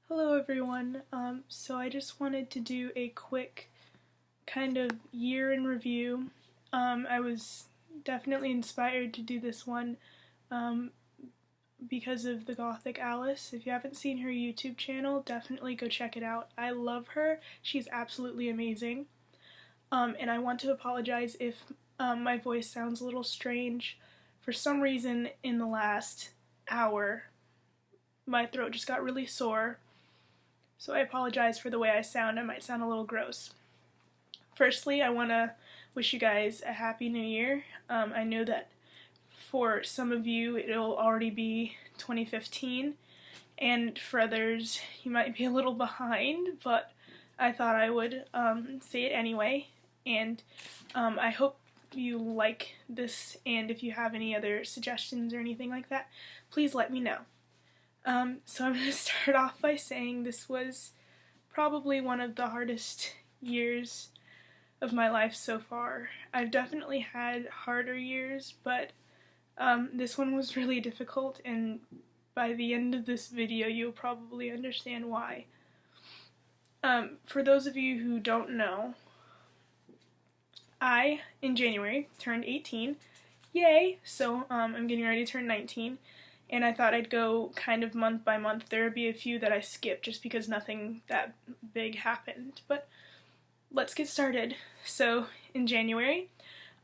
Hello everyone. So I just wanted to do a quick kind of year in review. I was definitely inspired to do this one because of the Gothic Alice. If you haven't seen her YouTube channel, definitely go check it out. I love her. She's absolutely amazing. And I want to apologize if my voice sounds a little strange. For some reason in the last hour, my throat just got really sore. So I apologize for the way I sound. I might sound a little gross. Firstly, I want to wish you guys a happy new year. I know that for some of you it'll already be 2015, and for others you might be a little behind, but I thought I would say it anyway. And I hope you like this, and if you have any other suggestions or anything like that, please let me know. So I'm going to start off by saying this was probably one of the hardest years of my life so far. I've definitely had harder years, but this one was really difficult, and by the end of this video you'll probably understand why. For those of you who don't know, I, in January, turned 18. Yay! So I'm getting ready to turn 19. And I thought I'd go kind of month by month. There would be a few that I skipped just because nothing that big happened. But let's get started. So in January,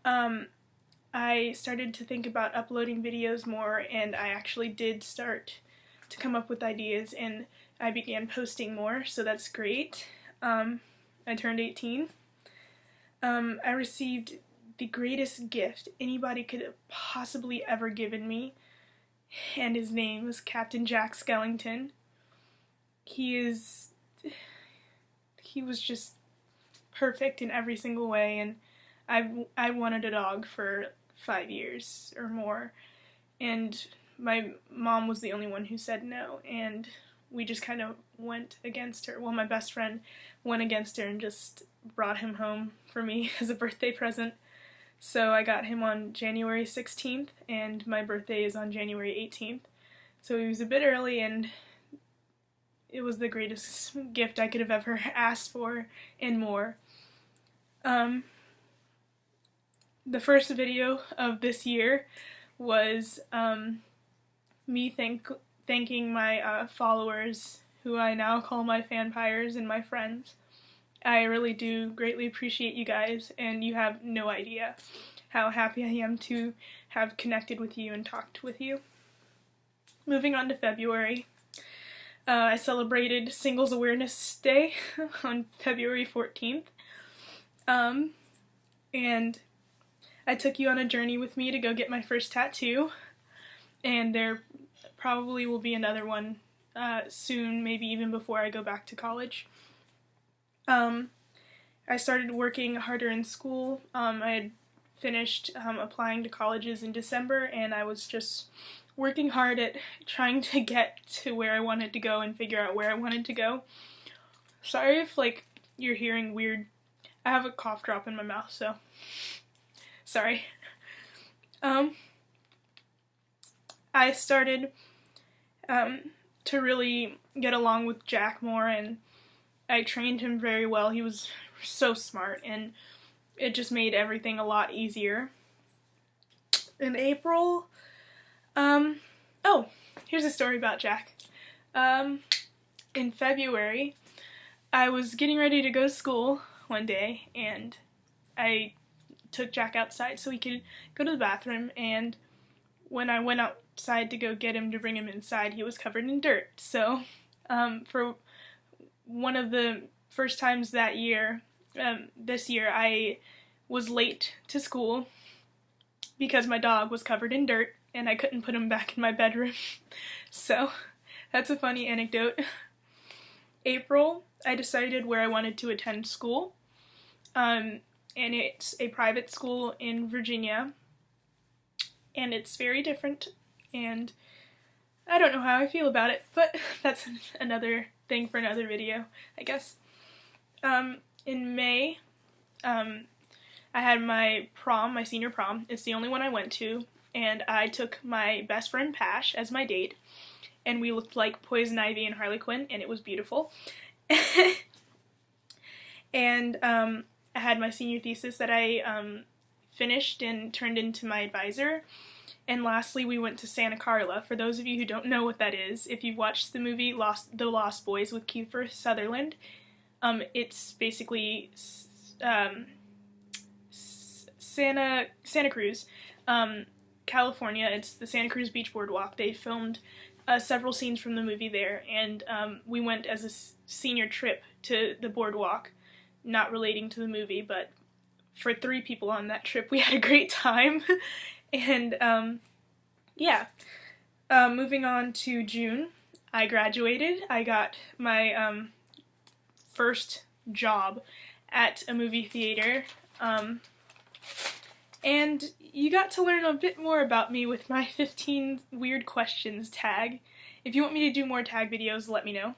I started to think about uploading videos more, and I actually did start to come up with ideas, and I began posting more, so that's great. I turned 18. I received the greatest gift anybody could have possibly ever given me, and his name was Captain Jack Skellington. He was just perfect in every single way, and I wanted a dog for 5 years or more, and my mom was the only one who said no, and we just kind of went against her. Well, my best friend went against her and just brought him home for me as a birthday present. So I got him on January 16th, and my birthday is on January 18th. So he was a bit early, and it was the greatest gift I could have ever asked for, and more. The first video of this year was me thanking my followers, who I now call my fanpires and my friends. I really do greatly appreciate you guys, and you have no idea how happy I am to have connected with you and talked with you. Moving on to February, I celebrated Singles Awareness Day on February 14th, and I took you on a journey with me to go get my first tattoo, and there probably will be another one soon, maybe even before I go back to college. I started working harder in school. I had finished applying to colleges in December, and I was just working hard at trying to get to where I wanted to go and figure out where I wanted to go. Sorry if, you're hearing weird... I have a cough drop in my mouth, so... Sorry. I started to really get along with Jack more, and I trained him very well. He was so smart, and it just made everything a lot easier. In April, oh, here's a story about Jack. In February, I was getting ready to go to school one day, and I took Jack outside so he could go to the bathroom, and when I went outside to go get him to bring him inside, he was covered in dirt. So, for one of the first times that year, this year, I was late to school because my dog was covered in dirt and I couldn't put him back in my bedroom. So that's a funny anecdote. April, I decided where I wanted to attend school, and it's a private school in Virginia, and it's very different, and I don't know how I feel about it, but that's another thing for another video, I guess. In May, I had my prom, my senior prom. It's the only one I went to, and I took my best friend Pash as my date, and we looked like Poison Ivy and Harley Quinn, and it was beautiful. And I had my senior thesis that I finished and turned into my advisor. And lastly, we went to Santa Carla. For those of you who don't know what that is, if you've watched the movie The Lost Boys with Kiefer Sutherland, it's basically Santa Cruz, California. It's the Santa Cruz Beach Boardwalk. They filmed several scenes from the movie there, and we went as a senior trip to the boardwalk, not relating to the movie, but for 3 people on that trip, we had a great time. And yeah, moving on to June, I graduated. I got my first job at a movie theater, and you got to learn a bit more about me with my 15 weird questions tag. If you want me to do more tag videos, let me know.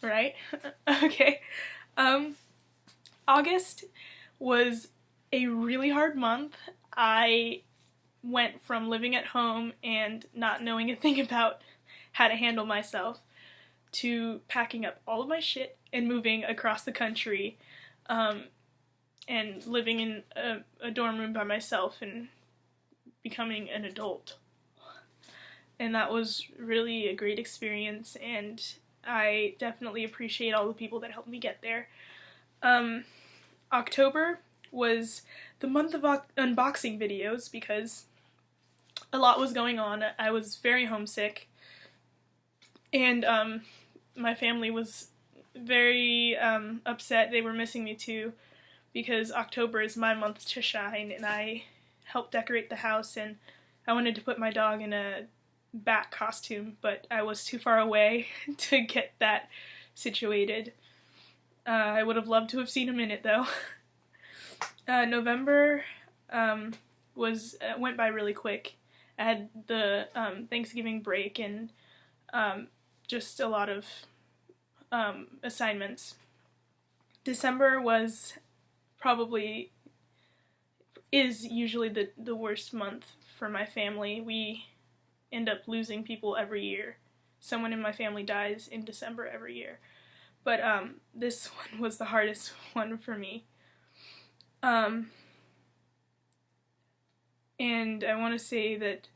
Right? Okay. August was a really hard month. I went from living at home and not knowing a thing about how to handle myself to packing up all of my shit and moving across the country, and living in a dorm room by myself and becoming an adult. And that was really a great experience, and I definitely appreciate all the people that helped me get there. October was the month of unboxing videos because a lot was going on. I was very homesick, and my family was very upset. They were missing me too, because October is my month to shine, and I helped decorate the house, and I wanted to put my dog in a bat costume, but I was too far away to get that situated. I would have loved to have seen him in it though. November went by really quick. I had the Thanksgiving break and just a lot of assignments. December is usually the worst month for my family. We end up losing people every year. Someone in my family dies in December every year. But this one was the hardest one for me. And I want to say that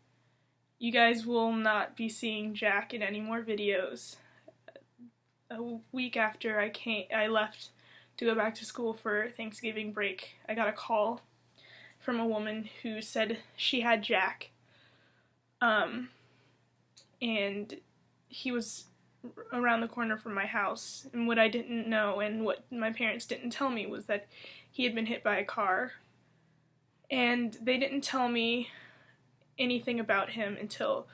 you guys will not be seeing Jack in any more videos. A week after I left to go back to school for Thanksgiving break, I got a call from a woman who said she had Jack. And he was around the corner from my house, and what I didn't know and what my parents didn't tell me was that he had been hit by a car, and they didn't tell me anything about him until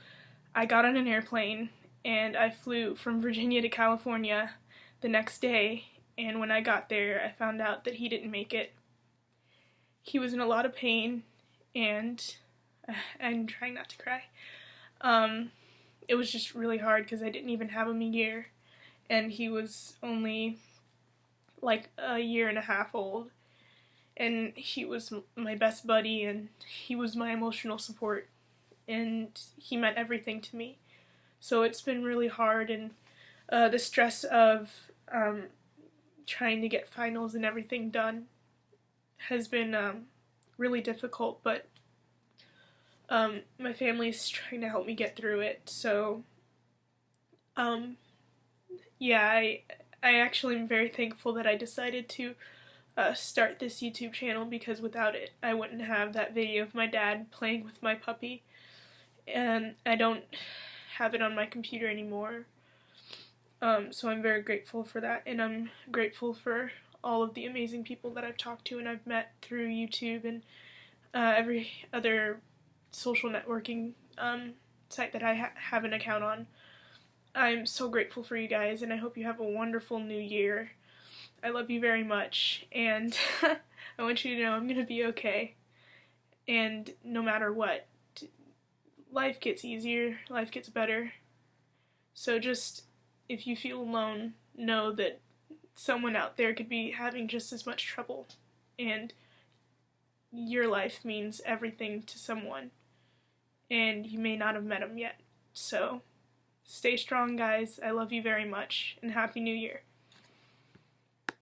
I got on an airplane and I flew from Virginia to California the next day, and when I got there I found out that he didn't make it. He was in a lot of pain, and I'm trying not to cry. It was just really hard because I didn't even have him a year, and he was only like a year and a half old, and he was my best buddy, and he was my emotional support, and he meant everything to me. So it's been really hard, and the stress of trying to get finals and everything done has been really difficult, but my family's trying to help me get through it. So yeah, I actually am very thankful that I decided to start this YouTube channel, because without it I wouldn't have that video of my dad playing with my puppy, and I don't have it on my computer anymore. So I'm very grateful for that, and I'm grateful for all of the amazing people that I've talked to and I've met through YouTube and every other social networking site that I have an account on. I'm so grateful for you guys, and I hope you have a wonderful new year. I love you very much, and I want you to know I'm gonna be okay. And no matter what, life gets easier, life gets better. So just, if you feel alone, know that someone out there could be having just as much trouble, and your life means everything to someone, and you may not have met them yet. So Stay strong, guys. I love you very much, and Happy New Year.